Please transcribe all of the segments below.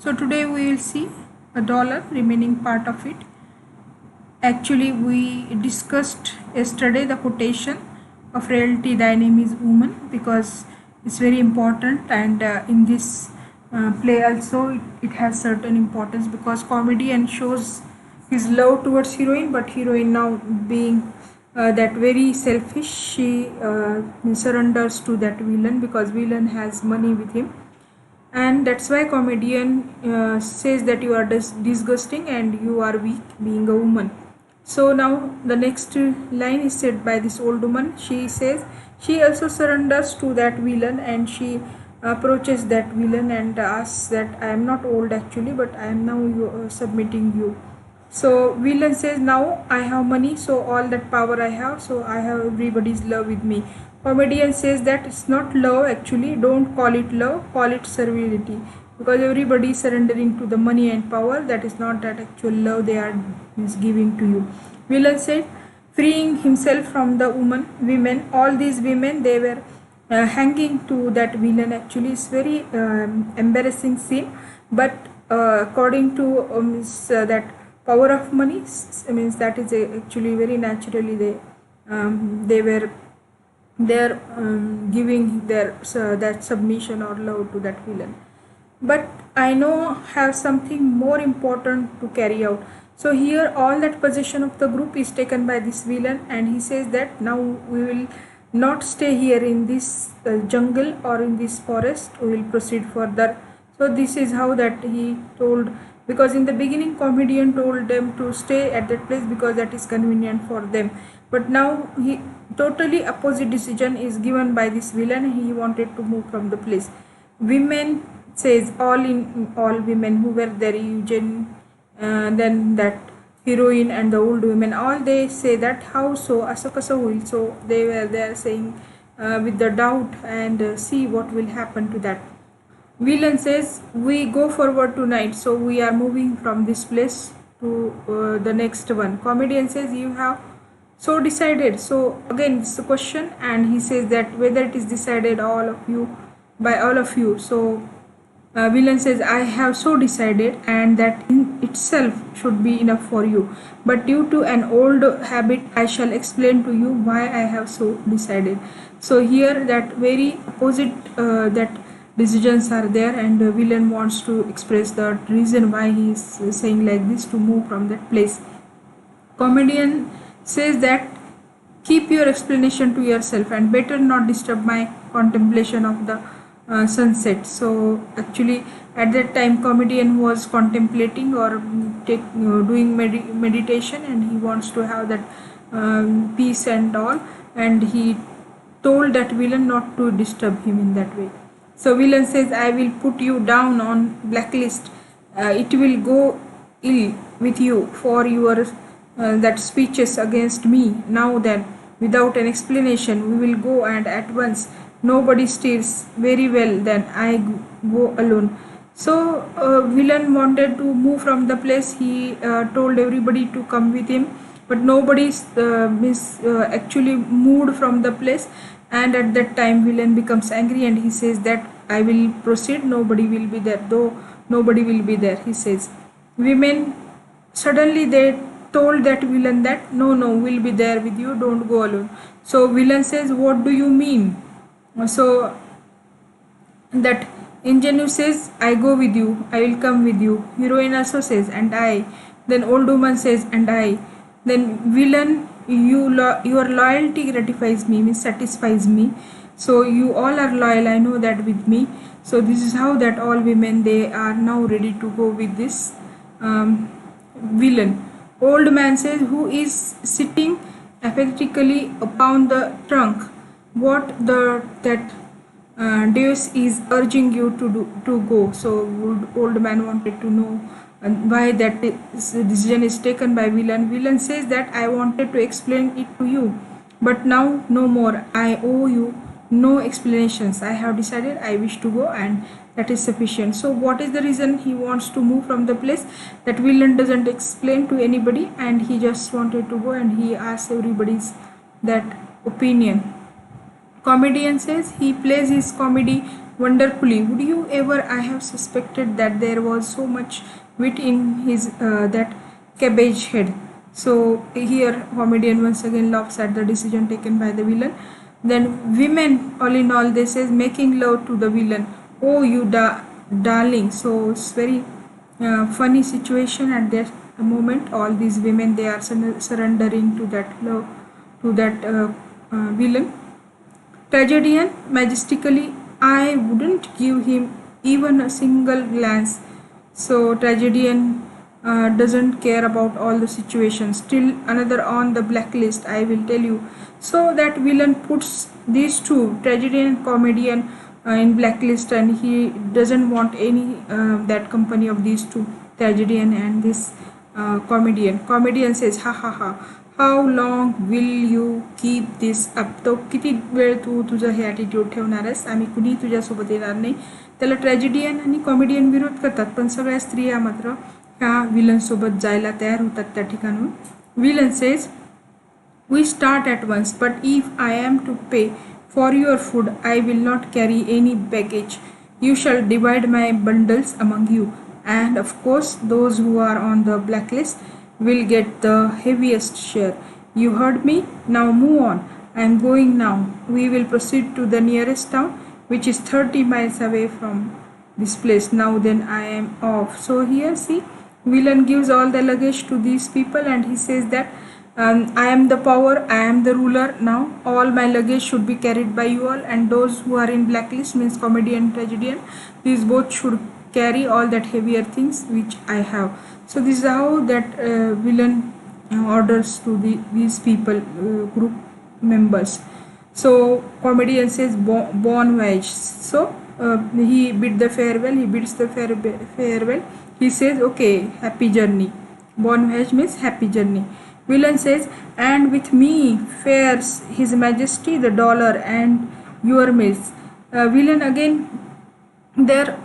So today we will see a dollar, remaining part of it. Actually, we discussed yesterday the quotation of reality thy name is woman, because it's very important, and in this play also it has certain importance, because comedian shows his love towards heroine, but heroine, now being that very selfish, she surrenders to that villain because villain has money with him, and that's why comedian says that you are disgusting and you are weak being a woman. So now the next line is said by this old woman. She says she also surrenders to that villain, and she approaches that villain and asks that I am not old actually, but I am now submitting you. So villain says, now I have money, so all that power I have, so I have everybody's love with me. Comedian says that it's not love actually, don't call it love, call it servility, because everybody is surrendering to the money and power. That is not that actual love they are is giving to you. Villain said, freeing himself from the women, all these women, they were hanging to that villain. Actually, it's very embarrassing scene, but according to that power of money means that is actually very naturally they were they're giving their that submission or love to that villain. But I know have something more important to carry out. So here all that possession of the group is taken by this villain, and he says that now we will not stay here in this jungle or in this forest, we will proceed further. So this is how that he told, because in the beginning comedian told them to stay at that place because that is convenient for them, but now he totally opposite decision is given by this villain. He wanted to move from the place. Women says, all women who were there, Eugene, then that heroine and the old women, all they say that how so, asakasa will. So they were there saying with the doubt, and see what will happen to that. Villain says, we go forward tonight, so we are moving from this place to the next one. Comedian says, you have so decided. So again it's a question, and he says that whether it is decided all of you by all of you. So villain says, I have so decided, and that in itself should be enough for you, but due to an old habit I shall explain to you why I have so decided. So here that very opposite that decisions are there, and the villain wants to express the reason why he is saying like this to move from that place. Comedian says that keep your explanation to yourself and better not disturb my contemplation of the sunset. So actually at that time comedian was contemplating or doing meditation, and he wants to have that peace and all, and he told that villain not to disturb him in that way. So villain says, I will put you down on blacklist. It will go ill with you for your that speeches against me. Now then, without an explanation, we will go, and at once. Nobody steals. Very well, then I go alone. So villain wanted to move from the place. He told everybody to come with him, but nobody actually moved from the place. And at that time villain becomes angry, and he says that I will proceed, nobody will be there, though nobody will be there, he says. Women suddenly they told that villain that no, we'll be there with you, don't go alone. So villain says, what do you mean? So that ingenue says, I go with you, I will come with you. Heroine also says, and I. Then old woman says, and I. Then villain, your loyalty gratifies me, means satisfies me. So you all are loyal, I know that with me. So this is how that all women, they are now ready to go with this villain. Old man says, who is sitting apathetically upon the trunk? What that Deus is urging you to go. So old man wanted to know why that decision is taken by villain. Villain says that I wanted to explain it to you, but now no more. I owe you no explanations. I have decided, I wish to go, and that is sufficient. So what is the reason he wants to move from the place? That villain doesn't explain to anybody, and he just wanted to go, and he asks everybody's that opinion. Comedian says he plays his comedy wonderfully. Would you ever? I have suspected that there was so much wit in his that cabbage head. So here, comedian once again laughs at the decision taken by the villain. Then women, all in all, they says making love to the villain. Oh, you darling. So it's very funny situation at that moment. All these women, they are surrendering to that love, to that villain. Tragedian majestically, I wouldn't give him even a single glance. So tragedian doesn't care about all the situations. Still another on the blacklist, I will tell you. So that villain puts these two, tragedian and comedian, in blacklist, and he doesn't want any that company of these two, tragedian and this comedian. Comedian says, ha ha ha, how long will you keep this up? तो किती वेळ तू तुझं हे attitude ठेवणार आहेस? आम्ही कुणी तुझ्यासोबत येणार नाही. त्याला ट्रॅजेडियन आणि कॉमेडियन विरोध करतात, पण सगळ्या स्त्रिया मात्र ह्या विलन सोबत जायला तयार होतात त्या ठिकाणून. Villain says, we start at once, but if I am to pay for your food, I will not carry any baggage. You shall divide my bundles among you, and of course those who are on the blacklist will get the heaviest share. You heard me? Now move on. I am going now. We will proceed to the nearest town, which is 30 miles away from this place. Now then, I am off. So here see, villain gives all the luggage to these people, and he says that I am the power, I am the ruler now. All my luggage should be carried by you all, and those who are in blacklist, means comedian and tragedian, these both should carry all that heavier things which I have. So this is how that villain orders to these people, group members. So comedian says bon voyage. So he bid the farewell, he bids the farewell. He says, okay, happy journey. Bon voyage means happy journey. Villain says, and with me fares His Majesty the dollar and your meals. Villain again there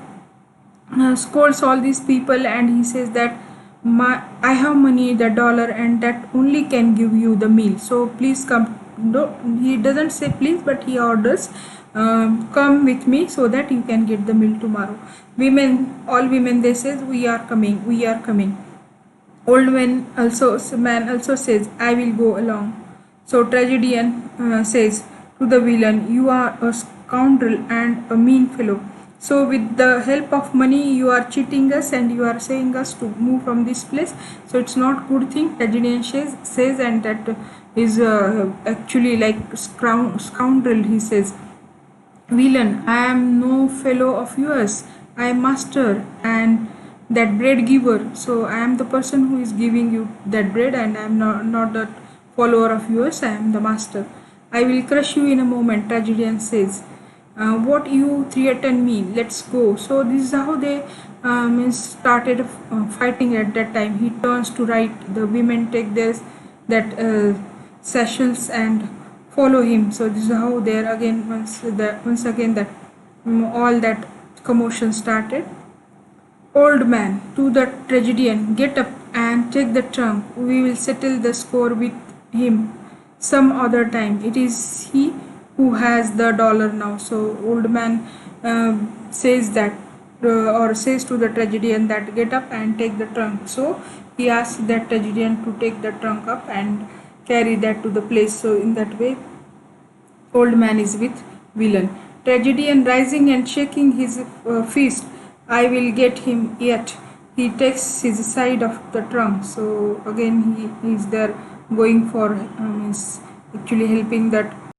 scolds all these people, and he says that I have money, the dollar, and that only can give you the meal. So please come. No, he doesn't say please, but he orders, come with me so that you can get the meal tomorrow. Women, all women, they says, we are coming, we are coming. Old man also says, I will go along. So tragedian says to the villain, you are a scoundrel and a mean fellow. So with the help of money you are cheating us, and you are saying us to move from this place. So it's not good thing, tragedian says, and that is actually like scoundrel, he says. Villain, I am no fellow of yours, I am master and that bread giver. So I am the person who is giving you that bread, and I am not that follower of yours, I am the master. I will crush you in a moment, tragedian says. What you threaten me, let's go. So this is how they started fighting at that time. He turns to right, the women take that sashes and follow him. So this is how there again once again that all that commotion started. Old man to the tragedian, get up and take the trunk. We will settle the score with him some other time. It is he who has the dollar now. So old man says that or says to the tragedian that get up and take the trunk. So he asks that tragedian to take the trunk up and carry that to the place. So in that way, old man is with villain. Tragedian rising and shaking his fist, I will get him yet. He takes his side of the trunk. So again he is there going for means actually helping that